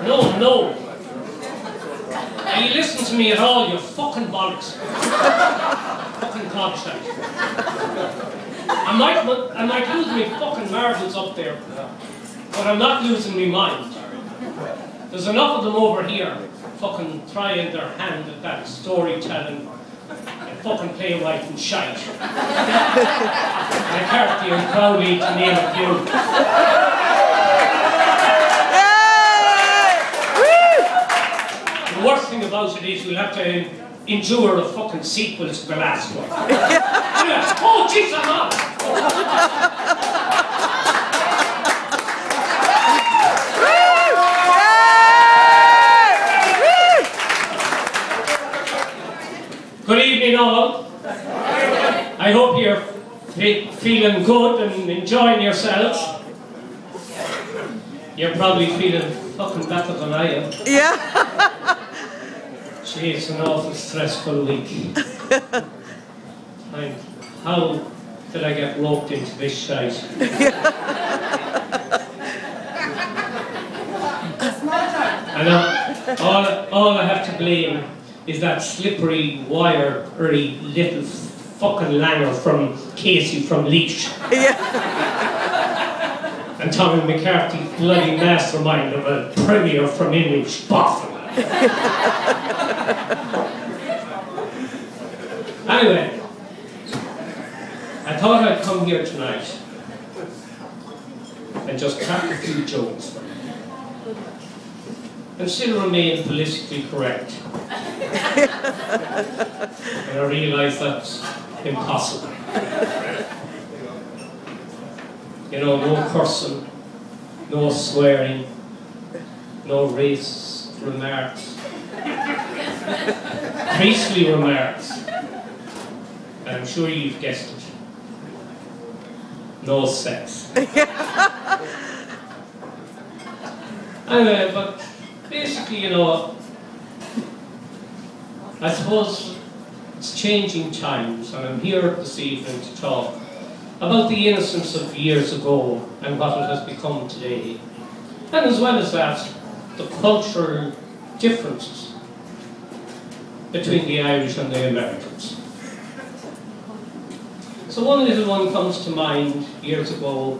No. Now you listen to me at all, you fucking bollocks. Fucking cockshite. I might lose my fucking marbles up there, but I'm not losing my mind. There's enough of them over here fucking trying their hand at that storytelling and fucking play white and shite. McCarthy and Crowley, to name a few. The worst thing about it is we'll have to endure a fucking sequel to the last one. Oh, jeez, I'm on! Good evening, all. I hope you're feeling good and enjoying yourselves. You're probably feeling fucking better than I am. Yeah. Gee, it's an awful stressful week. How did I get roped into this shite? And all I have to blame is that slippery, wiry little fucking langer from Casey from Leash. And Tommy McCarthy, bloody mastermind of a premier from English Boffin. Anyway, I thought I'd come here tonight and just crack a few jokes and still remain politically correct. And I realise that's impossible. You know, no cursing, no swearing, no racist remarks, priestly remarks, and I'm sure you've guessed it, no sex. Anyway, but basically, you know, I suppose it's changing times, and I'm here this evening to talk about the innocence of years ago and what it has become today. And as well as that, the cultural differences between the Irish and the Americans. So one little one comes to mind years ago.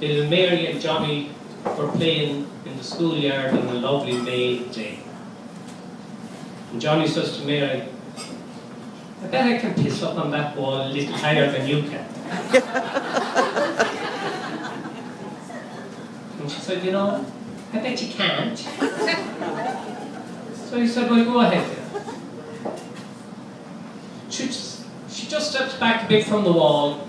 Little Mary and Johnny were playing in the schoolyard on a lovely May day. And Johnny says to Mary, I bet I can piss up on that wall a little higher than you can. And she said, you know, I bet you can't. So he said, well, go ahead then. She just steps back a bit from the wall,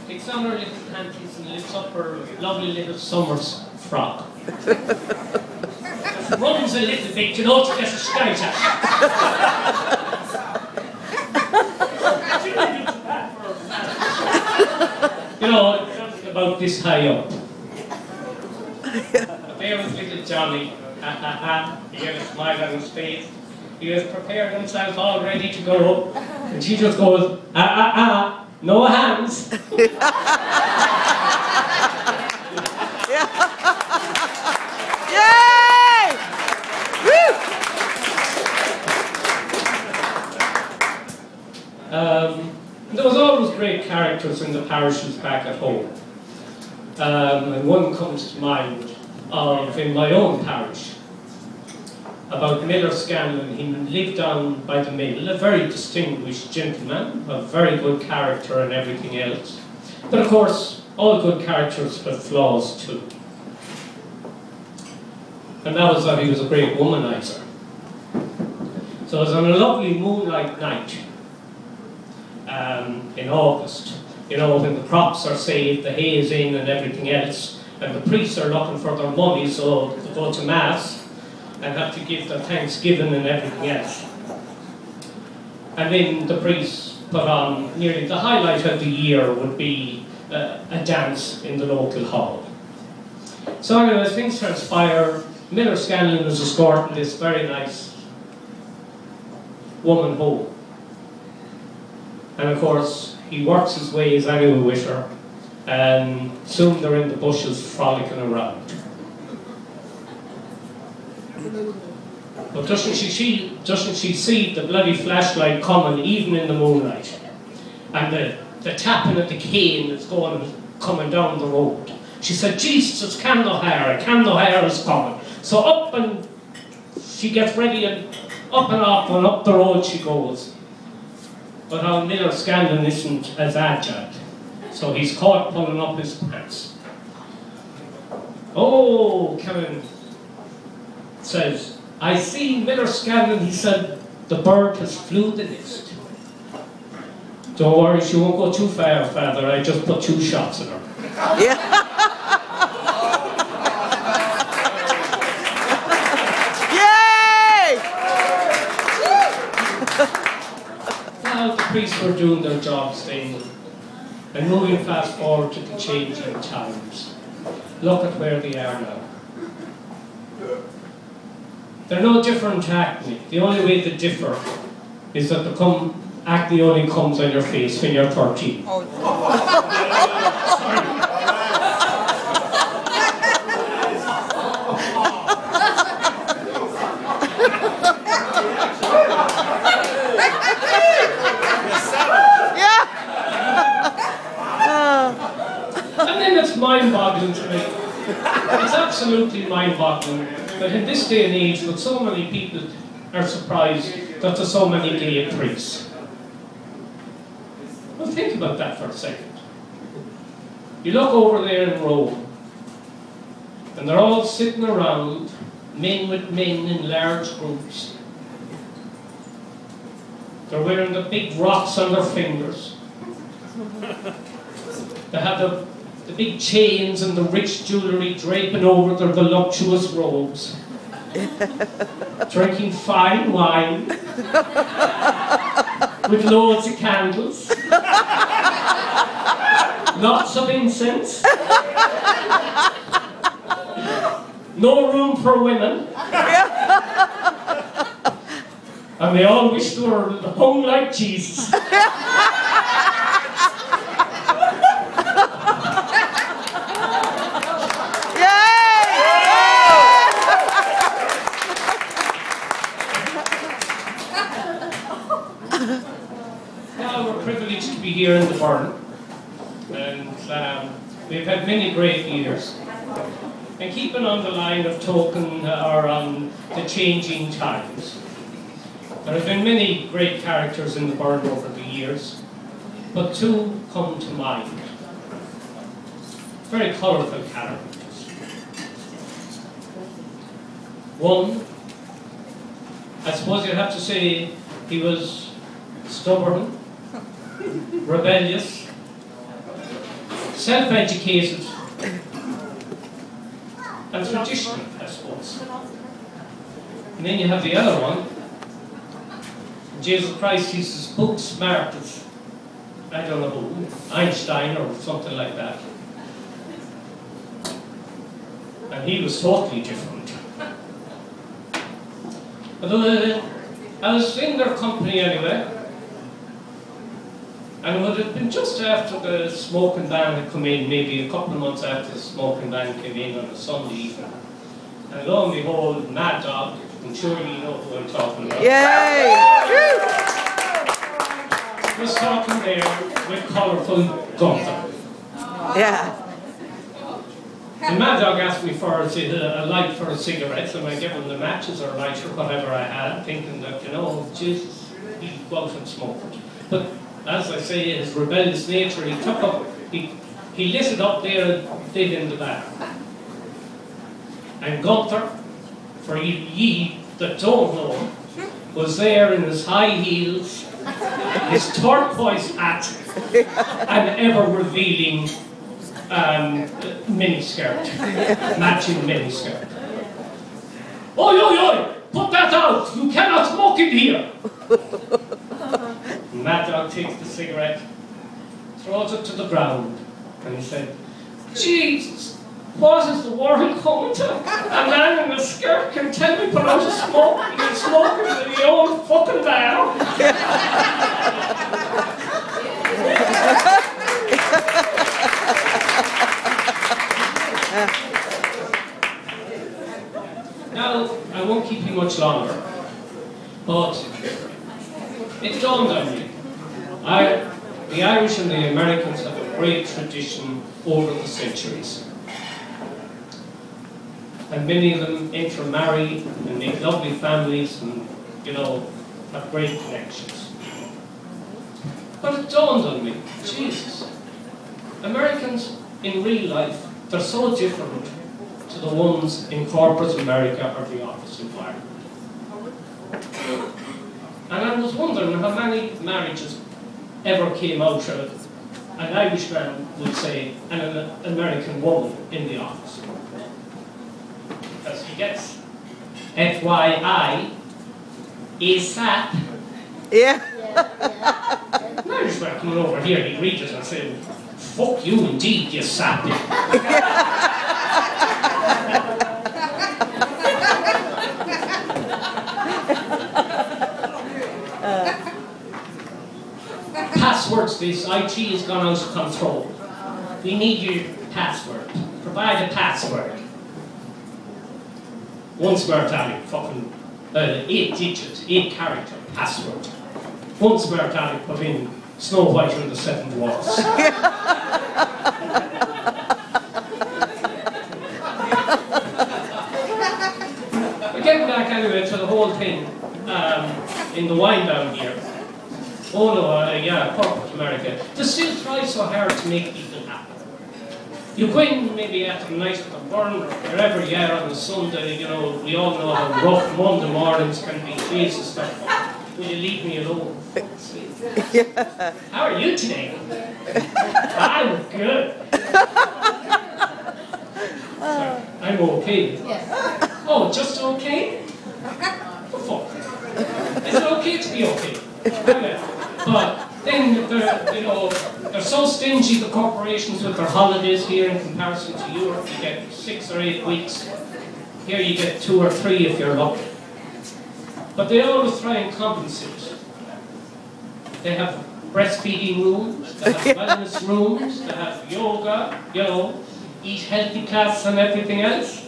takes on her little panties and lifts up her lovely little summer frock. Runs a little bit, you know, to get a sky at. You know, about this high up. There was little Johnny, he had a smile on his face. He was preparing himself all ready to go, and she just goes, no hands. Yay! Woo! There was always great characters in the parishes back at home. And one comes to mind of in my own parish, about Miller Scanlon. He lived down by the mill, a very distinguished gentleman, a very good character and everything else. But of course, all good characters have flaws too. And that was that he was a great womanizer. So it was on a lovely moonlight night in August, you know, when the crops are saved, the hay is in and everything else, and the priests are looking for their money so to go to Mass and have to give their Thanksgiving and everything else. And then the priests put on, nearly the highlight of the year would be a dance in the local hall. So anyway, as things transpire, Miller Scanlon is escorting this very nice woman home. And of course, he works his ways anyway with her, and soon they're in the bushes frolicking around. But doesn't she see the bloody flashlight coming even in the moonlight? And the tapping of the cane that's coming down the road. She said, Jesus, it's Cam O'Hara is coming. So up and she gets ready and up and off and up the road she goes. But our Miller Scanlon isn't as agile. So he's caught pulling up his pants. Oh, Kevin says, I see Miller Scanlon, he said, the bird has flew the nest. Don't worry, she won't go too far, Father. I just put 2 shots in her. Yeah. Now the priests were doing their jobs then, and moving fast forward to the changing times. Look at where they are now. They're no different to acne. The only way they differ is that acne only comes on your face when you're 13. And then it's mind-boggling to me. It's absolutely mind-boggling that in this day and age, with so many people are surprised that there's so many gay priests. Well, think about that for a second. You look over there in Rome, and they're all sitting around, men with men in large groups. They're wearing the big rocks on their fingers. They have the big chains and the rich jewellery draping over their voluptuous robes. Drinking fine wine with loads of candles. Lots of incense. No room for women. And they all wish they were hung like Jesus. Now we're privileged to be here in the Burn, and we've had many great years. And keeping on the line of token or on the changing times, there have been many great characters in the Burn over the years, but 2 come to mind. Very colourful characters. One, I suppose you'd have to say he was stubborn, rebellious, self-educated, and traditional, I suppose. And then you have the other one, Jesus Christ, he's as book smart as, I don't know who, Einstein or something like that. And he was totally different. But I was in their company anyway, and it would have been just after the smoking ban had come in, maybe a couple of months after the smoking ban came in on a Sunday evening. And lo and behold, Mad Dog, I'm sure you know who I'm talking about. Yay! Was talking there with colourful Gunther. Yeah. And Mad Dog asked me for a light for a cigarette, and I gave him the matches or lighter, whatever I had, thinking that, you know, Jesus, he'd go out and smoke it. But as I say, his rebellious nature, he took up, he lit it up there and did in the back. And Gunther, for ye that don't know, was there in his high heels, his turquoise hat, and ever-revealing miniskirt, matching miniskirt. Oi, oi, oi! Put that out! You cannot smoke in here! Mad Dog takes the cigarette, throws it to the ground, and he said, Jesus, what is the world coming to? A man in a skirt can tell me put out a smoke, you can smoke it in the old fucking bar. Now, I won't keep you much longer, but it dawned on me. The Irish and the Americans have a great tradition over the centuries. And many of them intermarry and make lovely families and, you know, have great connections. But it dawned on me, Jesus, Americans in real life, they're so different to the ones in corporate America or the office environment. And I was wondering how many marriages ever came out of an Irishman would say and an American woman in the office. Because he gets FYI, ASAP. Yeah. An Irishman coming over here, he'd read it and say, fuck you indeed, you sap. Passwords, this IT has gone out of control. We need your password. Provide a password. One smart aleck, fucking 8-digit, 8-character password. One smart aleck put in Snow White and the Seven Dwarfs. We're getting back anyway to the whole thing in the wind down here. Oh no, yeah, corporate America. They still try so hard to make people happy. You go in maybe after the night at the burn or wherever you are on a Sunday, you know, we all know how rough Monday mornings can be. Jesus, stuff. Will you leave me alone? Yeah. How are you today? I'm good. Sorry, I'm okay. Yes. Oh, just okay? What the fuck? Is it okay to be okay? But then they're so stingy, the corporations, with their holidays here in comparison to Europe. You get 6 or 8 weeks. Here you get 2 or 3 if you're lucky. But they always try and compensate. They have breastfeeding rooms, they have wellness rooms, they have yoga, you know, eat healthy class and everything else.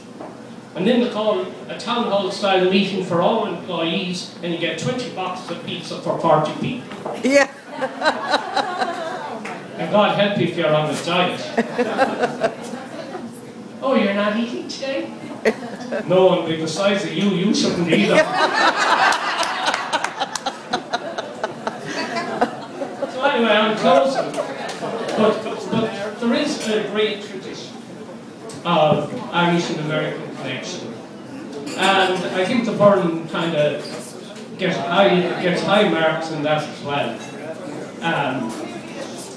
And then they call a town hall style meeting for all employees, and you get 20 boxes of pizza for 40 people. Yeah. And God help you if you're on a diet. Oh, you're not eating today? No, and with the size of you shouldn't either. So anyway, I'm closing. But there is a great tradition of Irish and American connection. And I think the Burn kind of gets high marks in that as well.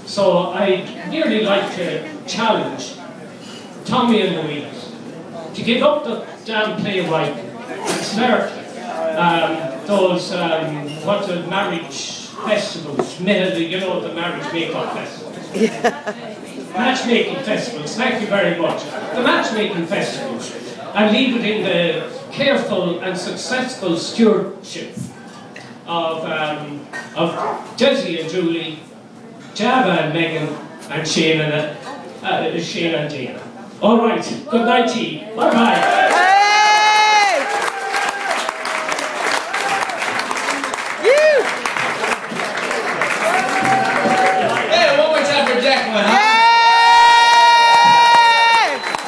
So I'd really like to challenge Tommy and Louise to give up the damn playwriting and start those, what the marriage festivals, you know, the marriage make-up festivals. Matchmaking festivals, thank you very much. The matchmaking festivals, and leave it in the careful and successful stewardship of Desi and Julie, Java and Megan, and Shane and Dana. All right, good night to you. Bye-bye. Hey! Hey, one more time for Declan, huh?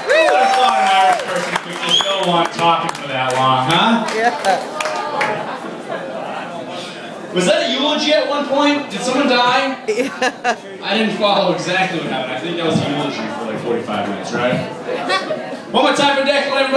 Hey! I would have thought an Irish person could just go on talking for that long, huh? Yeah. Was that a eulogy at one point? Did someone die? Yeah. I didn't follow exactly what happened. I think that was a eulogy for like 45 minutes, right? One more time for Declan,